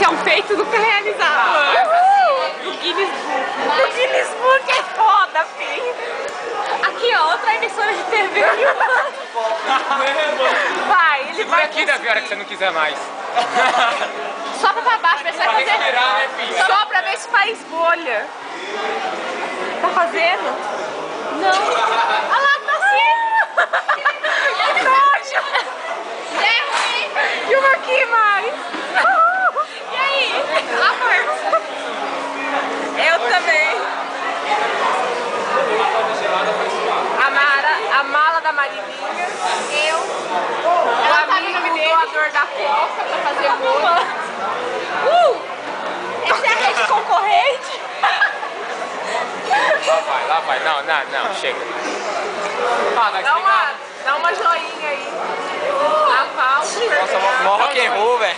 Esse é um feito nunca realizado. O Guinness Book. O Guinness Book é foda, filho. Aqui, ó, outra emissora de TV. Vai, ele vai. Aqui, Davi, a hora que você não quiser mais. Sopra pra baixo, ver se vai fazer. Respirar, né, filha? Só pra ver se faz bolha. Tá fazendo? Não. Olha lá, tá assim. Que nojo. É ruim. E uma aqui mais. E aí? Amor. Eu também. A mala da Marilinha. Eu. Ela tá no doador da Coca pra fazer bolha. Essa é a rede concorrente. Lá vai. Não, chega. Dá uma joinha aí. A falsa. Nossa, mó rock and roll, velho.